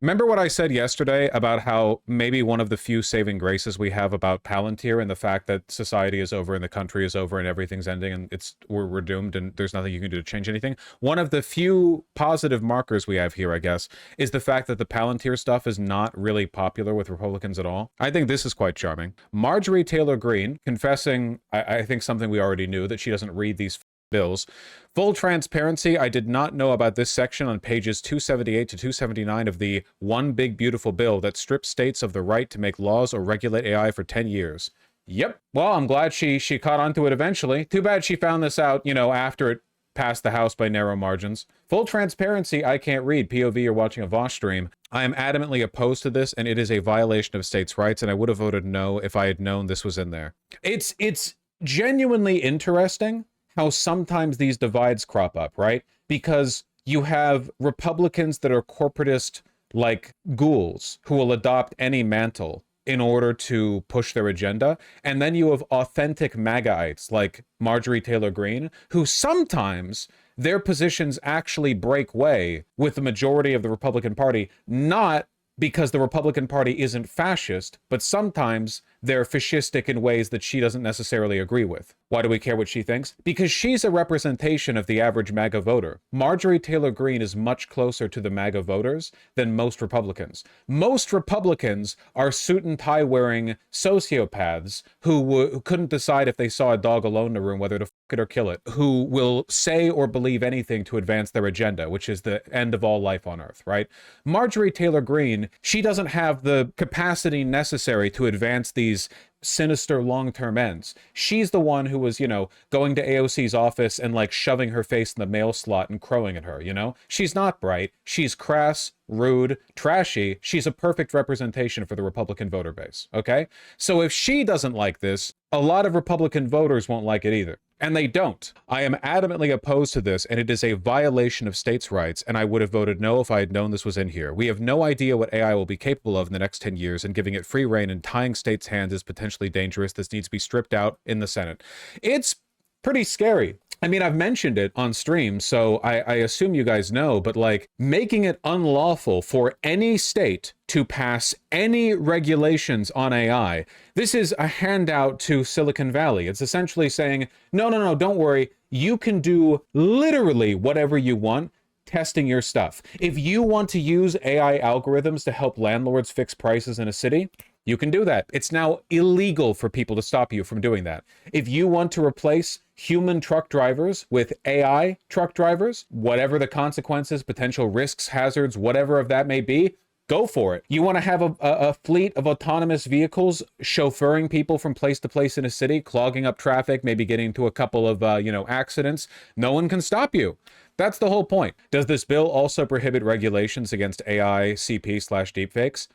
Remember what I said yesterday about how maybe one of the few saving graces we have about Palantir and the fact that society is over and the country is over and everything's ending and we're doomed and there's nothing you can do to change anything. One of the few positive markers we have here, I guess, is the fact that the Palantir stuff is not really popular with Republicans at all. I think this is quite charming. Marjorie Taylor Greene confessing, I think something we already knew, that she doesn't read these bills. Full transparency, I did not know about this section on pages 278 to 279 of the One Big Beautiful Bill that strips states of the right to make laws or regulate AI for 10 years. Yep. Well, I'm glad she caught on to it eventually. Too bad she found this out, after it passed the House by narrow margins. Full transparency, I can't read. POV, you're watching a Vosh stream. I am adamantly opposed to this, and it is a violation of states' rights, and I would have voted no if I had known this was in there. It's genuinely interesting how sometimes these divides crop up, right? Because you have Republicans that are corporatist like ghouls who will adopt any mantle in order to push their agenda. And then you have authentic MAGAites like Marjorie Taylor Greene, who sometimes their positions actually break way with the majority of the Republican Party, not because the Republican Party isn't fascist, but sometimes they're fascistic in ways that she doesn't necessarily agree with. Why do we care what she thinks? Because she's a representation of the average MAGA voter. Marjorie Taylor Greene is much closer to the MAGA voters than most Republicans. Most Republicans are suit and tie wearing sociopaths who couldn't decide if they saw a dog alone in a room whether to f it or kill it, who will say or believe anything to advance their agenda, which is the end of all life on earth, right? Marjorie Taylor Greene, she doesn't have the capacity necessary to advance these sinister long-term ends. She's the one who was, going to AOC's office and like shoving her face in the mail slot and crowing at her, She's not bright. She's crass, rude, trashy. She's a perfect representation for the Republican voter base, okay? So if she doesn't like this, a lot of Republican voters won't like it either. And they don't. I am adamantly opposed to this, and it is a violation of states' rights, and I would have voted no if I had known this was in here. We have no idea what AI will be capable of in the next 10 years, and giving it free rein and tying states' hands is potentially dangerous. This needs to be stripped out in the Senate. It's pretty scary. I mean, I've mentioned it on stream, so I assume you guys know, but like making it unlawful for any state to pass any regulations on AI, this is a handout to Silicon Valley. It's essentially saying, no, don't worry. You can do literally whatever you want testing your stuff. If you want to use AI algorithms to help landlords fix prices in a city, you can do that. It's now illegal for people to stop you from doing that. If you want to replace human truck drivers with AI truck drivers, whatever the consequences, potential risks, hazards, whatever of that may be, go for it. You want to have a fleet of autonomous vehicles chauffeuring people from place to place in a city, clogging up traffic, maybe getting into a couple of, accidents. No one can stop you. That's the whole point. Does this bill also prohibit regulations against AI CP/deepfakes?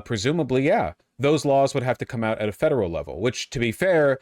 Presumably, yeah. Those laws would have to come out at a federal level, which, to be fair,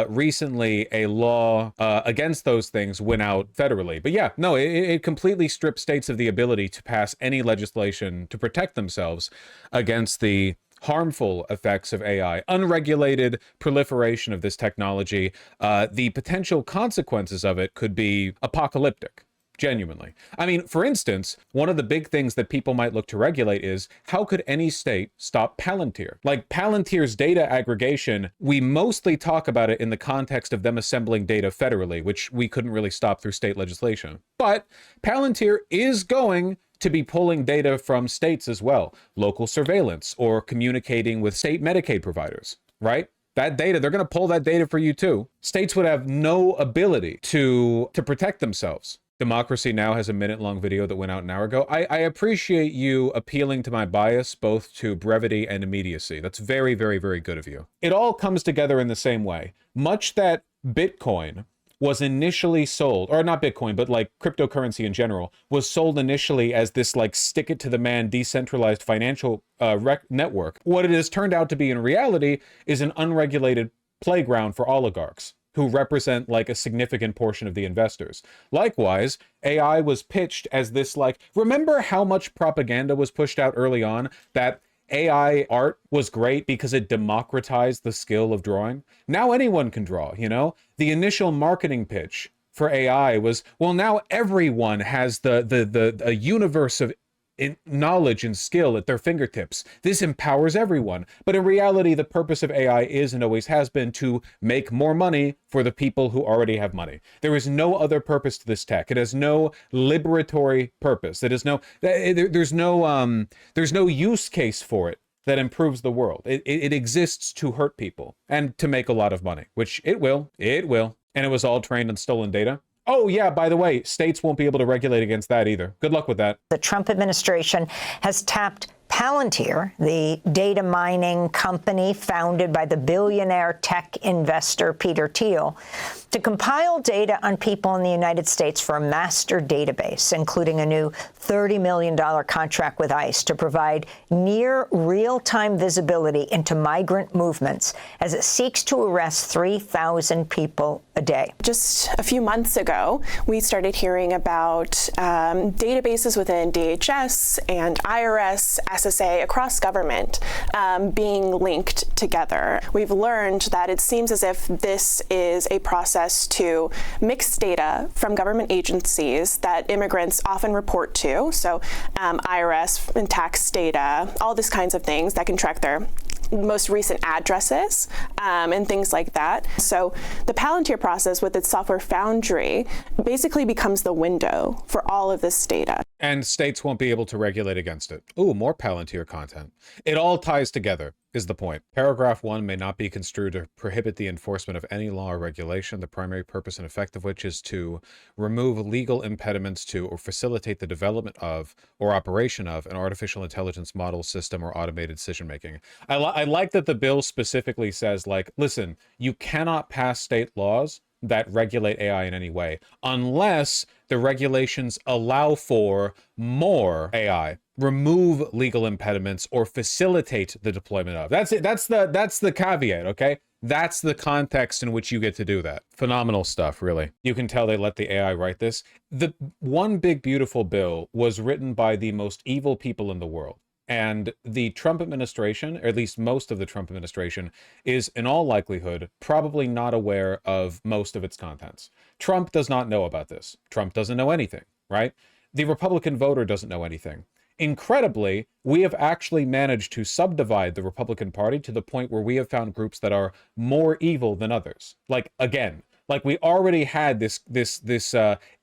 recently a law against those things went out federally. But yeah, no, it completely strips states of the ability to pass any legislation to protect themselves against the harmful effects of AI, unregulated proliferation of this technology. The potential consequences of it could be apocalyptic. Genuinely. I mean, for instance, one of the big things that people might look to regulate is how could any state stop Palantir? Like Palantir's data aggregation, we mostly talk about it in the context of them assembling data federally, which we couldn't really stop through state legislation. But Palantir is going to be pulling data from states as well, local surveillance or communicating with state Medicaid providers, right? That data, they're going to pull that data for you too. States would have no ability to protect themselves. Democracy Now! Has a minute-long video that went out an hour ago. I appreciate you appealing to my bias, both to brevity and immediacy. That's very, very, very good of you. It all comes together in the same way. Much that Bitcoin was initially sold, or not Bitcoin, but like cryptocurrency in general, was sold initially as this like stick-it-to-the-man decentralized financial network. What it has turned out to be in reality is an unregulated playground for oligarchs who represent like a significant portion of the investors. Likewise, AI was pitched as this like, remember how much propaganda was pushed out early on that AI art was great because it democratized the skill of drawing? Now anyone can draw, The initial marketing pitch for AI was, well, now everyone has a universe of knowledge and skill at their fingertips. This empowers everyone. But in reality, the purpose of AI is and always has been to make more money for the people who already have money. There is no other purpose to this tech. It has no liberatory purpose. There's no use case for it that improves the world. It exists to hurt people and to make a lot of money, which it will. And it was all trained on stolen data. Oh, yeah, by the way, states won't be able to regulate against that either. Good luck with that. The Trump administration has tapped Palantir, the data mining company founded by the billionaire tech investor Peter Thiel, to compile data on people in the United States for a master database, including a new $30 million contract with ICE to provide near real-time visibility into migrant movements as it seeks to arrest 3,000 people a day. Just a few months ago, we started hearing about databases within DHS and IRS, SSA, across government being linked together. We've learned that it seems as if this is a process to mix data from government agencies that immigrants often report to, so IRS and tax data, all these kinds of things that can track their most recent addresses and things like that. So the Palantir process with its software foundry basically becomes the window for all of this data. And states won't be able to regulate against it. Ooh, more Palantir content. It all ties together, is the point. Paragraph 1 may not be construed to prohibit the enforcement of any law or regulation, the primary purpose and effect of which is to remove legal impediments to or facilitate the development of or operation of an artificial intelligence model system or automated decision-making. I like that the bill specifically says, like, listen, you cannot pass state laws that regulate AI in any way, unless the regulations allow for more AI, remove legal impediments, or facilitate the deployment of. That's it. That's the caveat, okay? That's the context in which you get to do that. Phenomenal stuff, really. You can tell they let the AI write this. The One Big Beautiful Bill was written by the most evil people in the world. And the Trump administration, or at least most of the Trump administration, is in all likelihood probably not aware of most of its contents. Trump does not know about this. Trump doesn't know anything, right? The Republican voter doesn't know anything. Incredibly, we have actually managed to subdivide the Republican Party to the point where we have found groups that are more evil than others. Like, again, like we already had this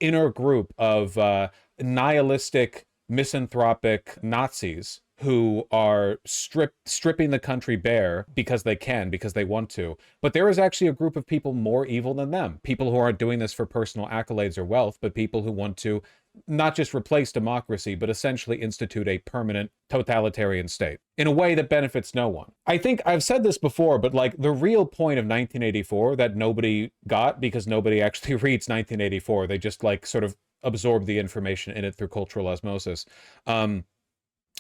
inner group of nihilistic, misanthropic Nazis who are stripping the country bare because they can, because they want to. But there is actually a group of people more evil than them. People who aren't doing this for personal accolades or wealth, but people who want to not just replace democracy, but essentially institute a permanent totalitarian state in a way that benefits no one. I think I've said this before, but like the real point of 1984 that nobody got because nobody actually reads 1984, they just like sort of absorb the information in it through cultural osmosis,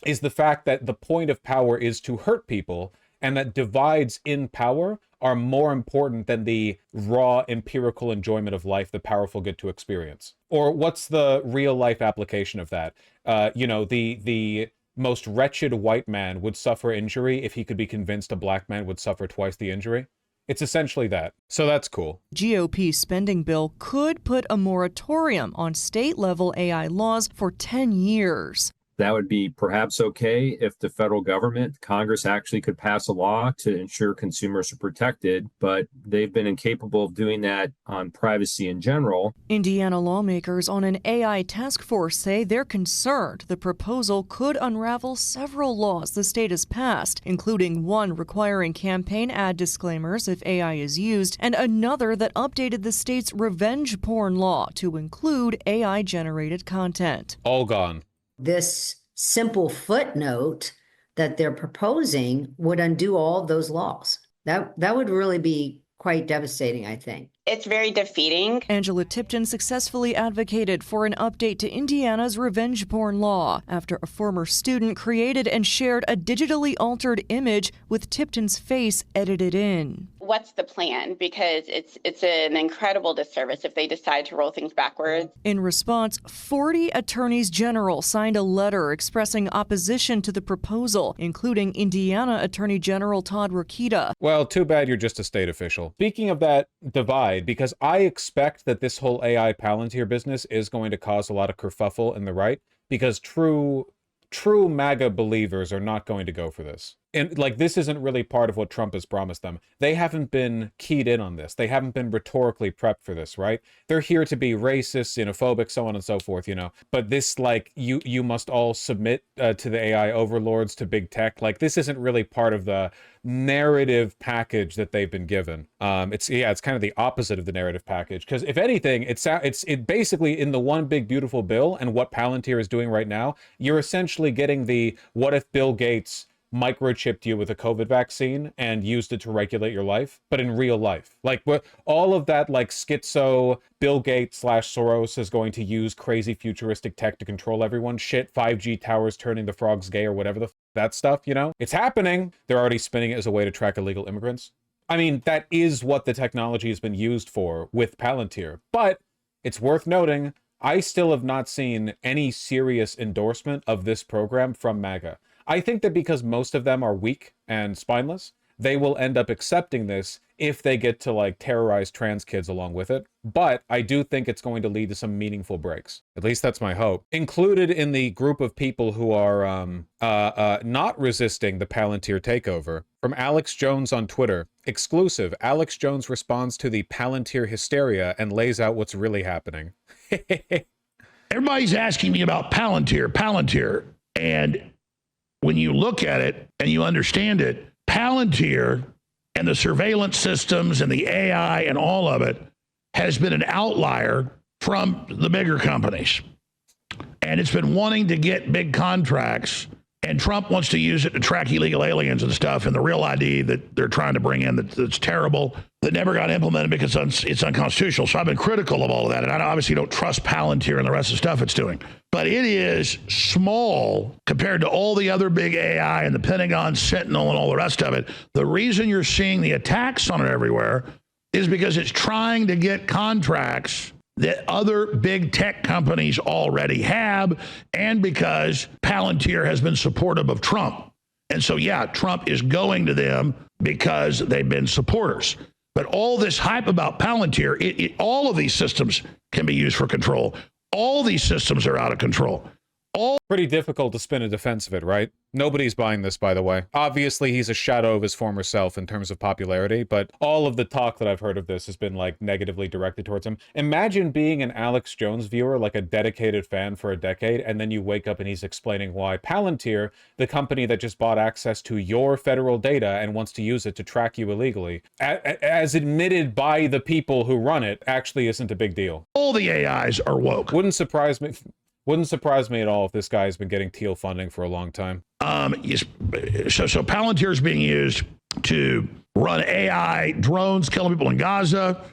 is the fact that the point of power is to hurt people, and that divides in power are more important than the raw empirical enjoyment of life the powerful get to experience. Or what's the real life application of that? The most wretched white man would suffer injury if he could be convinced a black man would suffer twice the injury. It's essentially that. So that's cool. GOP spending bill could put a moratorium on state-level AI laws for 10 years. That would be perhaps okay if the federal government, Congress, actually could pass a law to ensure consumers are protected, but they've been incapable of doing that on privacy in general. Indiana lawmakers on an AI task force say they're concerned the proposal could unravel several laws the state has passed, including one requiring campaign ad disclaimers if AI is used, and another that updated the state's revenge porn law to include AI-generated content. All gone. This simple footnote that they're proposing would undo all of those laws. That would really be quite devastating, I think. It's very defeating. Angela Tipton successfully advocated for an update to Indiana's revenge porn law after a former student created and shared a digitally altered image with Tipton's face edited in. What's the plan? Because it's an incredible disservice if they decide to roll things backwards. In response, 40 attorneys general signed a letter expressing opposition to the proposal, including Indiana Attorney General Todd Rokita. Well, too bad you're just a state official. Speaking of that divide, because I expect that this whole AI Palantir business is going to cause a lot of kerfuffle in the right, because true true MAGA believers are not going to go for this. And like, this isn't really part of what Trump has promised them. They haven't been keyed in on this. They haven't been rhetorically prepped for this, right? They're here to be racist, xenophobic, so on and so forth, you know. But this, like, you must all submit to the AI overlords, to big tech. Like, this isn't really part of the narrative package that they've been given. It's kind of the opposite of the narrative package, because if anything, it's basically in the one big beautiful bill, and what Palantir is doing right now, you're essentially getting the what if Bill Gates microchipped you with a COVID vaccine and used it to regulate your life, but in real life. Like, what all of that, like, schizo Bill Gates / Soros is going to use crazy futuristic tech to control everyone, shit, 5G towers turning the frogs gay or whatever that stuff, you know? It's happening. They're already spinning it as a way to track illegal immigrants. I mean, that is what the technology has been used for with Palantir. But it's worth noting, I still have not seen any serious endorsement of this program from MAGA. I think that because most of them are weak and spineless, they will end up accepting this if they get to, like, terrorize trans kids along with it. But I do think it's going to lead to some meaningful breaks. At least that's my hope. Included in the group of people who are not resisting the Palantir takeover, from Alex Jones on Twitter. Exclusive, Alex Jones responds to the Palantir hysteria and lays out what's really happening. Everybody's asking me about Palantir. And when you look at it and you understand it, Palantir and the surveillance systems and the AI and all of it has been an outlier from the bigger companies. And it's been wanting to get big contracts, and Trump wants to use it to track illegal aliens and stuff, and the real ID that they're trying to bring in that's terrible, that never got implemented because it's unconstitutional. So I've been critical of all of that, and I obviously don't trust Palantir and the rest of the stuff it's doing. But it is small compared to all the other big AI and the Pentagon Sentinel and all the rest of it. The reason you're seeing the attacks on it everywhere is because it's trying to get contracts that other big tech companies already have, and because Palantir has been supportive of Trump. And so, yeah, Trump is going to them because they've been supporters. But all this hype about Palantir, all of these systems can be used for control. All these systems are out of control. Pretty difficult to spin a defense of it, right? Nobody's buying this, by the way. Obviously, he's a shadow of his former self in terms of popularity, but all of the talk that I've heard of this has been, like, negatively directed towards him. Imagine being an Alex Jones viewer, like a dedicated fan for a decade, and then you wake up and he's explaining why Palantir, the company that just bought access to your federal data and wants to use it to track you illegally, as admitted by the people who run it, actually isn't a big deal. All the AIs are woke. Wouldn't surprise me at all if this guy has been getting Teal funding for a long time. So Palantir is being used to run AI drones, killing people in Gaza.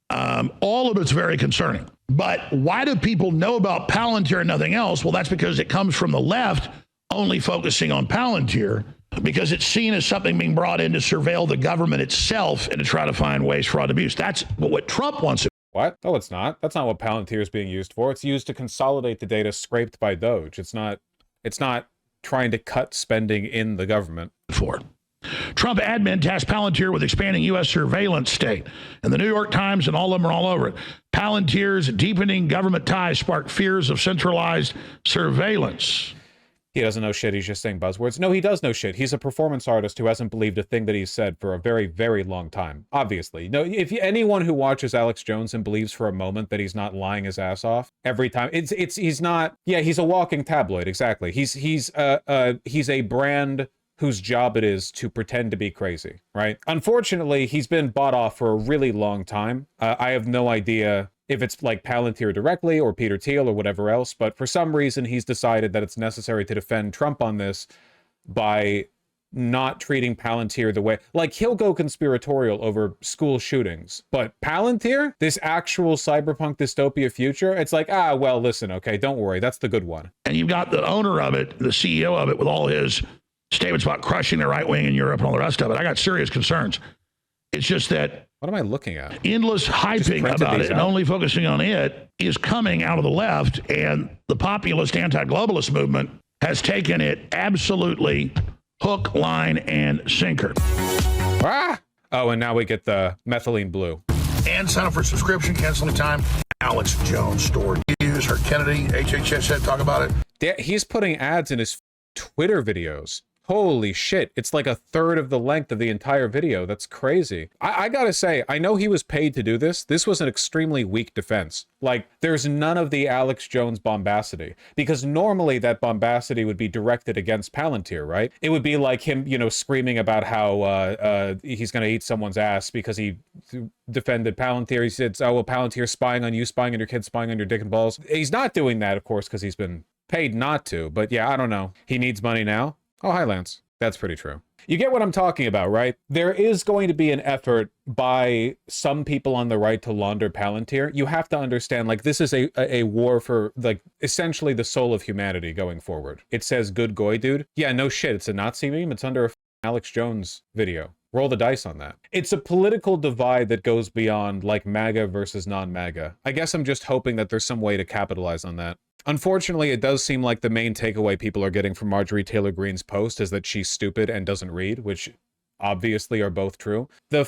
All of it's very concerning. But why do people know about Palantir and nothing else? Well, that's because it comes from the left, only focusing on Palantir, because it's seen as something being brought in to surveil the government itself and to try to find waste, fraud, abuse. That's what Trump wants. What? No, it's not. That's not what Palantir is being used for. It's used to consolidate the data scraped by Doge. It's not trying to cut spending in the government. Trump admin tasked Palantir with expanding U.S. surveillance state. And the New York Times and all of them are all over it. Palantir's deepening government ties sparked fears of centralized surveillance. He doesn't know shit. He's just saying buzzwords. No, he does know shit. He's a performance artist who hasn't believed a thing that he's said for a very, very long time. Obviously. No, if anyone who watches Alex Jones and believes for a moment that he's not lying his ass off every time, he's not. Yeah, he's a walking tabloid. Exactly. He's a brand whose job it is to pretend to be crazy, right? Unfortunately, he's been bought off for a really long time. I have no idea if it's like Palantir directly or Peter Thiel or whatever else, but for some reason he's decided that it's necessary to defend Trump on this by not treating Palantir the way, like, he'll go conspiratorial over school shootings, but Palantir, this actual cyberpunk dystopia future, it's like, well, listen, okay, don't worry, that's the good one. And you've got the owner of it, the CEO of it, with all his statements about crushing the right wing in Europe and all the rest of it. I got serious concerns. It's just that what am I looking at? Endless hyping about it and only focusing on it is coming out of the left, and the populist anti-globalist movement has taken it absolutely hook, line, and sinker. Oh, and now we get the methylene blue. And sign up for subscription, canceling time. Alex Jones stored. Use her Kennedy, HHS said, talk about it. He's putting ads in his Twitter videos. Holy shit, it's like a third of the length of the entire video. That's crazy. I gotta say, I know he was paid to do this. This was an extremely weak defense. Like, there's none of the Alex Jones bombacity, because normally that bombacity would be directed against Palantir, right? It would be like him, you know, screaming about how he's gonna eat someone's ass because he defended Palantir. He said, oh, well, Palantir's spying on you, spying on your kids, spying on your dick and balls. He's not doing that, of course, because he's been paid not to, but yeah, I don't know. He needs money now. Oh, hi, Lance. That's pretty true. You get what I'm talking about, right? There is going to be an effort by some people on the right to launder Palantir. You have to understand, like, this is a war for, like, essentially the soul of humanity going forward. It says good goy, dude. Yeah, no shit. It's a Nazi meme. It's under a Alex Jones video. Roll the dice on that. It's a political divide that goes beyond, like, MAGA versus non-MAGA. I guess I'm just hoping that there's some way to capitalize on that. Unfortunately, it does seem like the main takeaway people are getting from Marjorie Taylor Greene's post is that she's stupid and doesn't read, which obviously are both true. The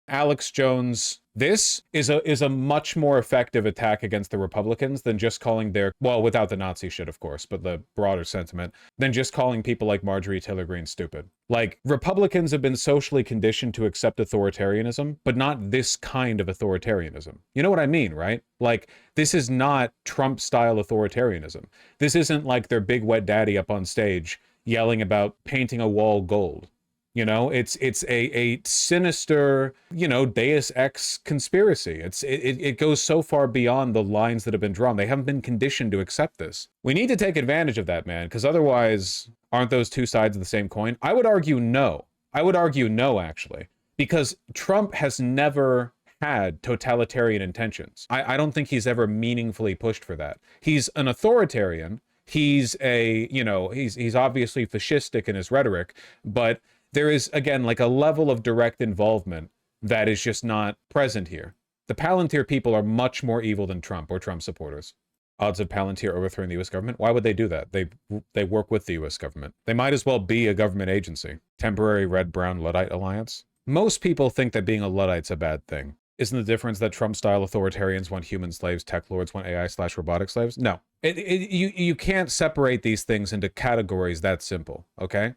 Alex Jones, this is a much more effective attack against the Republicans than just calling their, well, without the Nazi shit, of course, but the broader sentiment, than just calling people like Marjorie Taylor Greene stupid. Like, Republicans have been socially conditioned to accept authoritarianism, but not this kind of authoritarianism. You know what I mean, right? Like, this is not Trump-style authoritarianism. This isn't like their big wet daddy up on stage yelling about painting a wall gold. You know, it's a sinister, you know, Deus Ex conspiracy. It goes so far beyond the lines that have been drawn. They haven't been conditioned to accept this. We need to take advantage of that, man, because otherwise, aren't those two sides of the same coin? I would argue no. I would argue no, actually, because Trump has never had totalitarian intentions. I don't think he's ever meaningfully pushed for that. He's an authoritarian. He's a, you know, he's obviously fascistic in his rhetoric, but there is, again, like a level of direct involvement that is just not present here. The Palantir people are much more evil than Trump or Trump supporters. Odds of Palantir overthrowing the U.S. government? Why would they do that? They work with the U.S. government. They might as well be a government agency. Temporary red-brown Luddite alliance? Most people think that being a Luddite's a bad thing. Isn't the difference that Trump-style authoritarians want human slaves, tech lords want AI/robotic slaves? No. You can't separate these things into categories that simple, okay?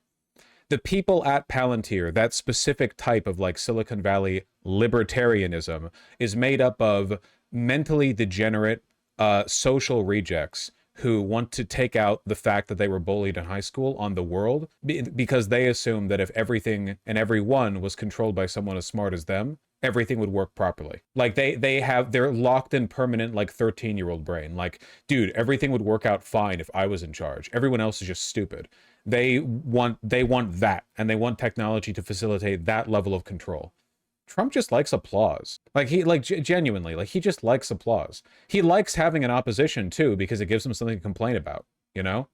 The people at Palantir, that specific type of, like, Silicon Valley libertarianism, is made up of mentally degenerate social rejects who want to take out the fact that they were bullied in high school on the world because they assume that if everything and everyone was controlled by someone as smart as them, everything would work properly. Like, they're locked in permanent, like, 13-year-old brain. Like, dude, everything would work out fine if I was in charge. Everyone else is just stupid. They want that, and they want technology to facilitate that level of control. Trump just likes applause. Like, genuinely, like, he just likes applause. He likes having an opposition too, because it gives him something to complain about, you know?